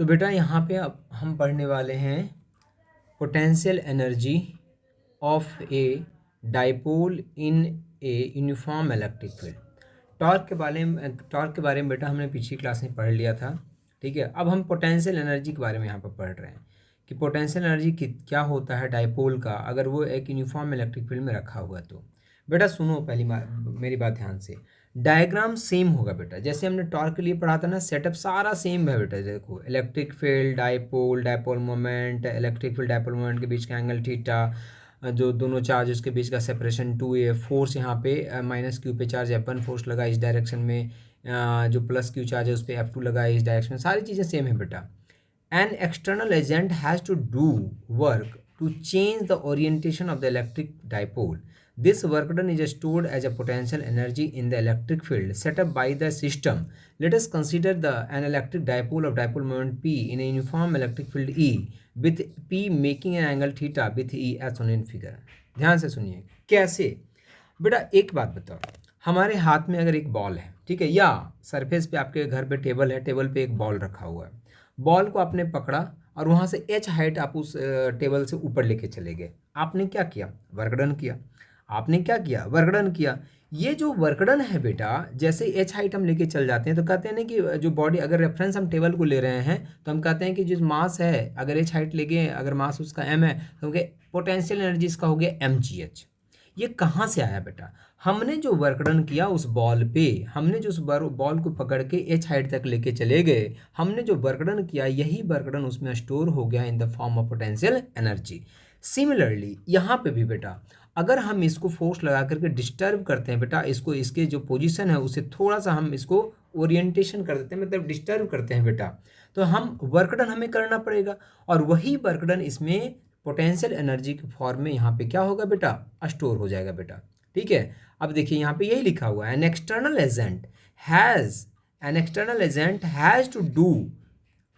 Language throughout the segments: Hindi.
तो बेटा यहाँ पे अब हम पढ़ने वाले हैं potential energy of a dipole in a uniform electric field. Torque के बारे में बेटा हमने पिछली क्लास में पढ़ लिया था। ठीक है, अब हम पोटेंशियल एनर्जी के बारे में यहाँ पर पढ़ रहे हैं कि पोटेंशियल एनर्जी क्या होता है डाइपोल का, अगर वो एक यूनिफॉर्म इलेक्ट्रिक फील्ड में रखा हुआ। तो बेटा सुनो, पहली मेरी बात ध्यान से, डायग्राम सेम होगा बेटा, जैसे हमने टॉर्क के लिए पढ़ा था ना, सेटअप सारा सेम है बेटा। देखो, electric field, dipole, dipole moment, electric field dipole moment के बीच का एंगल थीटा, जो दोनों चार्ज उसके बीच का सेपरेशन 2a, फोर्स यहाँ पे माइनस क्यू पे चार्ज F1 फोर्स लगा इस डायरेक्शन में, जो प्लस क्यू चार्ज है उस पर F2 लगा इस डायरेक्शन में, सारी चीज़ें सेम है बेटा। An external agent has to do work to change the orientation of the electric dipole. This work done is stored as a potential energy in the electric field set up by the system. Let us consider an electric dipole of dipole moment P in a uniform electric field E with P making an angle theta with E as shown in figure. ध्यान से सुनिए कैसे। बेटा एक बात बताओ, हमारे हाथ में अगर एक बॉल है, ठीक है, या सरफेस पे आपके घर पे टेबल है, टेबल पे एक बॉल रखा हुआ है, बॉल को आपने पकड़ा और वहाँ से h हाइट आप उस टेबल से ऊपर लेके चले गए। आपने क्या किया? वर्क डन किया। आपने क्या किया? वर्क डन किया। ये जो वर्क डन है बेटा, जैसे एच हाइट हम लेके चल जाते हैं तो कहते हैं ना कि जो बॉडी, अगर रेफरेंस हम टेबल को ले रहे हैं तो हम कहते हैं कि जो मास है, अगर एच हाइट लेके, अगर मास उसका m है तो पोटेंशियल एनर्जी इसका हो गया mgh। ये कहाँ से आया बेटा? हमने जो वर्क डन किया उस बॉल पे, हमने जो उस बॉल को पकड़ के एच हाइट तक लेके चले गए, हमने जो वर्क डन किया, यही वर्क डन उसमें स्टोर हो गया in the form of potential energy. Similarly यहाँ पे भी बेटा, अगर हम इसको फोर्स लगा करके डिस्टर्ब करते हैं बेटा, इसको, इसके जो पोजीशन है उसे थोड़ा सा हम इसको ओरिएंटेशन कर देते हैं, मतलब डिस्टर्ब करते हैं बेटा, तो हम वर्क डन हमें करना पड़ेगा, और वही वर्क डन इसमें पोटेंशियल एनर्जी के फॉर्म में यहाँ पे क्या होगा बेटा? स्टोर हो जाएगा बेटा। ठीक है, अब देखिए यहाँ पे यही लिखा हुआ है, an external agent has to do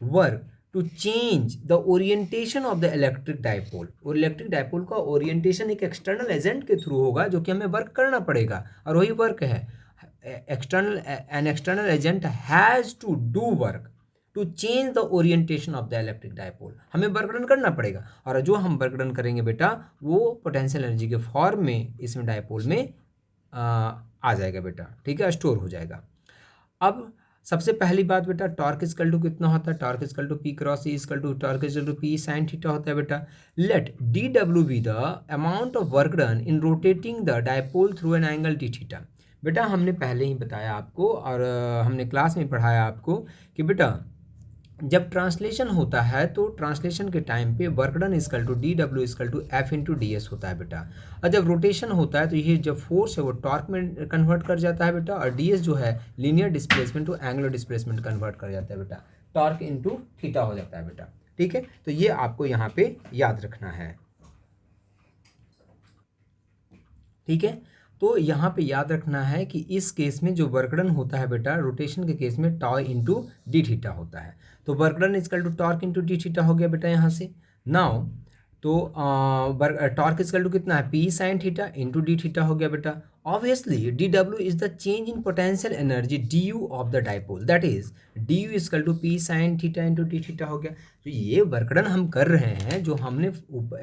work to change the orientation of the electric dipole. और इलेक्ट्रिक डाइपोल का ओरिएंटेशन एक एक्सटर्नल एजेंट के थ्रू होगा, जो कि हमें वर्क करना पड़ेगा, और वही वर्क है an external agent has to do work to change the orientation of the electric dipole. हमें वर्क डन करना पड़ेगा, और जो हम वर्क डन करेंगे बेटा वो पोटेंशियल एनर्जी के फॉर्म में इसमें डाइपोल में आ जाएगा बेटा। ठीक है, स्टोर हो जाएगा। अब सबसे पहली बात बेटा, टॉर्क इक्वल टू कितना होता है? Torque equal to P cross E equal to torque equal to P sine theta होता है बेटा। Let D W be the amount of work done in rotating the dipole through an angle D theta. बेटा हमने पहले ही बताया आपको, और हमने क्लास में पढ़ाया आपको कि बेटा जब ट्रांसलेशन होता है तो ट्रांसलेशन के टाइम पे work done equal to D W equal to F into D S होता है बेटा। और जब रोटेशन होता है तो ये जब फोर्स है वो टॉर्क में कन्वर्ट कर जाता है बेटा, और डी एस जो है linear displacement to angular displacement convert कर जाता है बेटा, टॉर्क इंटू थीटा हो जाता है बेटा। ठीक है, तो ये आपको यहाँ पे याद रखना है। ठीक है, तो यहाँ पे याद रखना है कि इस केस में जो वर्क डन होता है बेटा, रोटेशन के केस में टॉ इंटू डी थीटा होता है। तो work done equal to torque into D theta हो गया बेटा यहाँ से। नाउ तो टॉर्क इक्वल टू कितना है? P sine theta into D theta हो गया बेटा। Obviously D W is the change in potential energy D U of the dipole, that is D U equal to P sine theta into D theta हो गया। तो ये वर्क डन हम कर रहे हैं, जो हमने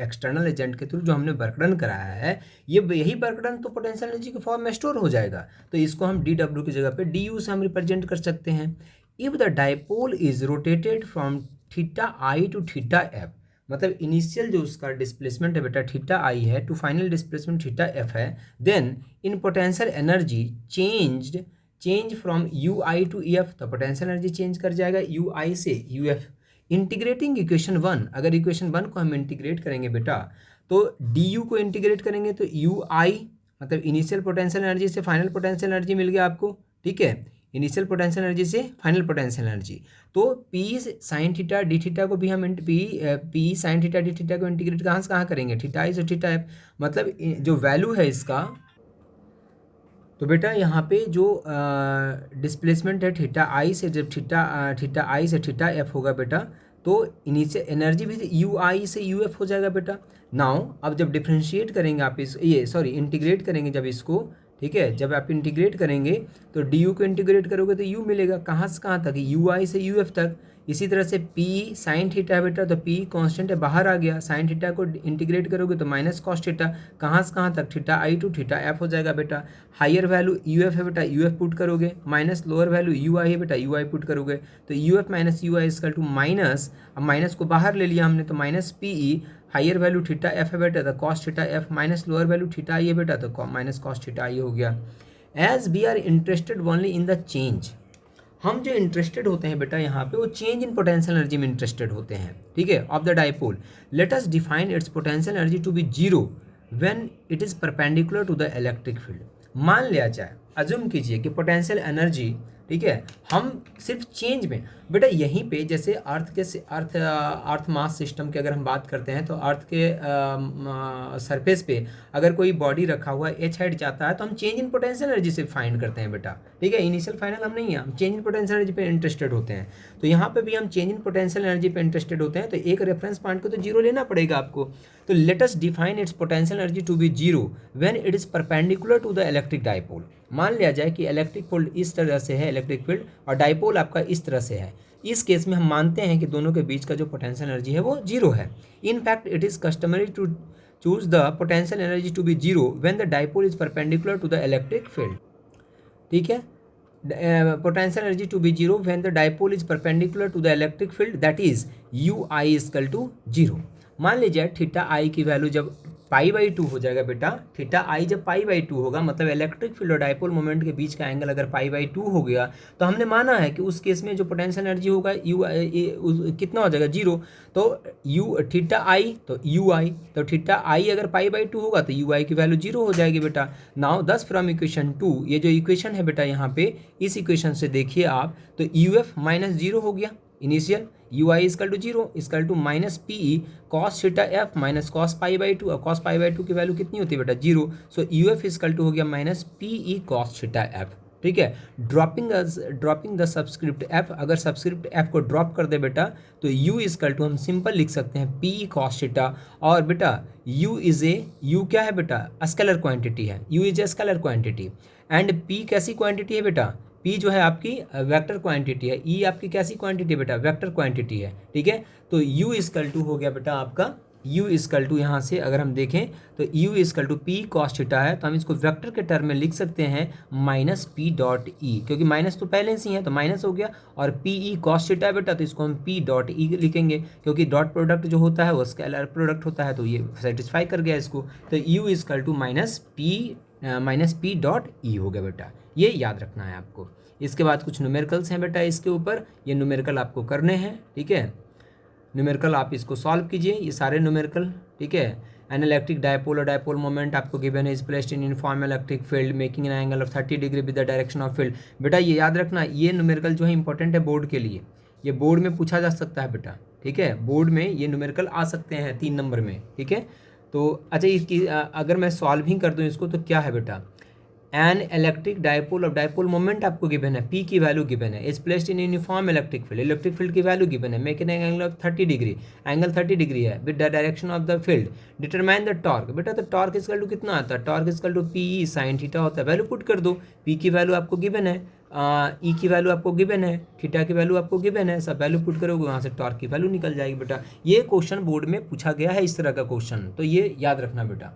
एक्सटर्नल एजेंट के थ्रू जो हमने वर्क डन कराया है, ये यही वर्क डन तो पोटेंशियल एनर्जी के फॉर्म में स्टोर हो जाएगा। तो इसको हम डी डब्ल्यू की जगह पे डी यू से हम रिप्रेजेंट कर सकते हैं। If the dipole is rotated from theta I to theta F, मतलब इनिशियल जो उसका डिस्प्लेसमेंट है बेटा थीटा आई है, to final displacement theta F है, then in potential energy change from U I to E F, तो पोटेंशियल एनर्जी चेंज कर जाएगा यू आई से यू एफ। इंटीग्रेटिंग इक्वेशन 1, अगर इक्वेशन 1 को हम इंटीग्रेट करेंगे बेटा, तो डी यू को इंटीग्रेट करेंगे तो यू आई, मतलब इनिशियल पोटेंशियल एनर्जी से फाइनल पोटेंशियल एनर्जी मिल गया आपको। ठीक है, इनिशियल पोटेंशियल एनर्जी से फाइनल पोटेंशियल एनर्जी। तो P sine theta D theta को भी हम P sine theta D theta को इंटीग्रेट कहाँ से कहाँ करेंगे? थीटा आई से थीटा एफ, मतलब जो वैल्यू है इसका, तो बेटा यहाँ पे जो डिस्प्लेसमेंट है थीटा आई से, जब थीटा आई से थीटा एफ होगा बेटा, तो इनिशियल एनर्जी भी यू आई से यू एफ हो जाएगा बेटा। नाउ अब जब डिफ्रेंशिएट करेंगे आप इंटीग्रेट करेंगे जब इसको, ठीक है, जब आप इंटीग्रेट करेंगे तो डी यू को इंटीग्रेट करोगे तो यू मिलेगा, कहाँ से कहाँ तक? यू आई से यू एफ तक। इसी तरह से पी साइन थीटा है बेटा, तो पी कांस्टेंट है, बाहर आ गया, साइन थीटा को इंटीग्रेट करोगे तो माइनस कॉस थीटा, कहाँ से कहाँ तक, theta I to theta F हो जाएगा बेटा। हायर वैल्यू यू एफ है बेटा, यू एफ पुट करोगे, minus lower value U I है बेटा, यू आई पुट करोगे, तो U F minus U I equal to minus, अब माइनस को बाहर ले लिया हमने तो minus P E, higher value theta F है बेटा, तो cos theta F minus lower value theta I है बेटा, तो माइनस कॉस थीटा आई हो गया। As we are interested only in the change, हम जो इंटरेस्टेड होते हैं बेटा यहाँ पे वो चेंज इन पोटेंशियल एनर्जी में इंटरेस्टेड होते हैं, ठीक है, of the dipole. Let us define its potential energy to be zero when it is perpendicular to the electric field. मान लिया जाए, अज्यूम कीजिए कि पोटेंशियल एनर्जी, ठीक है, हम सिर्फ चेंज में बेटा यहीं पे जैसे अर्थ मास सिस्टम की अगर हम बात करते हैं तो अर्थ के सरफेस पे अगर कोई बॉडी रखा हुआ एच हाइट जाता है तो हम चेंज इन पोटेंशियल एनर्जी से फाइंड करते हैं बेटा, ठीक है, इनिशियल फाइनल हम नहीं है, हम चेंज इन पोटेंशियल एनर्जी पे इंटरेस्टेड होते हैं। तो यहाँ पे भी हम चेंज इन पोटेंशियल एनर्जी पे इंटरेस्टेड होते हैं, तो एक रेफरेंस पॉइंट को तो जीरो लेना पड़ेगा आपको। तो let us define its potential energy to be zero when it is perpendicular to the electric dipole. मान लिया जाए कि इलेक्ट्रिक फील्ड इस तरह से है, इलेक्ट्रिक फील्ड, और डाइपोल आपका इस तरह से है। इस केस में हम मानते हैं कि दोनों के बीच का जो पोटेंशियल एनर्जी है वो जीरो है। In fact it is customary to choose the potential energy to be zero when the dipole is perpendicular to the electric field, ठीक है, potential energy to be zero when the dipole is perpendicular to the electric field, that is U I equal to zero. मान लीजिए थीटा आई की वैल्यू जब पाई बाई टू हो जाएगा बेटा, थीटा आई जब पाई बाई टू होगा, मतलब इलेक्ट्रिक फील्ड और डाइपोल मोमेंट के बीच का एंगल अगर पाई बाई टू हो गया, तो हमने माना है कि उस केस में जो पोटेंशियल एनर्जी होगा यू कितना हो जाएगा, जीरो। तो यू थीटा आई तो यू आई, तो थीटा आई अगर पाई बाई टू होगा तो यू आई की वैल्यू जीरो हो जाएगी बेटा। नाउ दस फ्रॉम इक्वेशन 2, ये जो इक्वेशन है बेटा यहाँ पे, इस इक्वेशन से देखिए आप, तो यू एफ माइनस जीरो हो गया initial, U I equal to zero equal to minus P E cos theta F minus cos pi by two, और कॉस पाई बाई टू की वैल्यू कितनी होती है बेटा, zero. So U F equal to हो गया minus P E cos theta F, ठीक है। ड्रॉपिंग द सबस्क्रिप्ट एफ, अगर सबस्क्रिप्ट एफ को ड्रॉप कर दे बेटा तो यू इजकल टू हम सिंपल लिख सकते हैं पी ई कॉस थीटा, और बेटा यू क्या है बेटा, स्केलर क्वांटिटी है, you is a scalar quantity, and P कैसी क्वांटिटी है बेटा, पी जो है आपकी वेक्टर क्वांटिटी है, ई आपकी कैसी क्वांटिटी है बेटा, वेक्टर क्वांटिटी है, ठीक है। तो यू इजकल टू हो गया बेटा आपका, यू इजकल टू यहाँ से अगर हम देखें तो U equal to P cos theta है, तो हम इसको वेक्टर के टर्म में लिख सकते हैं माइनस पी डॉट ई, क्योंकि माइनस तो पहले से ही है तो माइनस हो गया, और पी ई कॉस थीटा है बेटा तो इसको हम पी डॉट ई लिखेंगे, क्योंकि डॉट प्रोडक्ट जो होता है वो स्केलर प्रोडक्ट होता है, तो ये सेटिस्फाई कर गया इसको। तो U equal to minus P dot E हो गया बेटा, ये याद रखना है आपको। इसके बाद कुछ न्यूमेरिकल्स हैं बेटा इसके ऊपर, ये न्यूमेरिकल आपको करने हैं, ठीक है। न्यूमेरिकल आप इसको सॉल्व कीजिए, ये सारे न्यूमेरिकल, ठीक है। एन इलेक्ट्रिक डायपोल और डायपोल मोमेंट आपको गिवन है, is placed in uniform electric field making an angle of 30 degree with the direction of field. बेटा ये याद रखना, ये न्यूमेरिकल जो है इंपॉर्टेंट है बोर्ड के लिए, ये बोर्ड में पूछा जा सकता है बेटा, ठीक है, बोर्ड में ये न्यूमेरिकल आ सकते हैं 3 नंबर में, ठीक है। तो अच्छा इसकी अगर मैं सॉल्विंग कर दूँ इसको तो क्या है बेटा, an electric dipole of dipole moment आपको गिवन है, पी की वैल्यू गिवन है, is placed in uniform electric field, electric field की वैल्यू गिवन है, make an angle of 30 degree, angle 30 degree है with the direction of the field, determine the torque. बेटा तो टॉर्क इजकल टू कितना आता है, torque equal to P E sine theta होता है, वैल्यू पुट कर दो, पी की वैल्यू आपको गिवन है, ई की वैल्यू आपको गिवन है, थीटा की वैल्यू आपको गिवन है, सब वैल्यू पुट करोगे वहाँ से टॉर्क की वैल्यू निकल जाएगी बेटा। ये क्वेश्चन बोर्ड में पूछा गया है इस तरह का क्वेश्चन, तो ये याद रखना बेटा।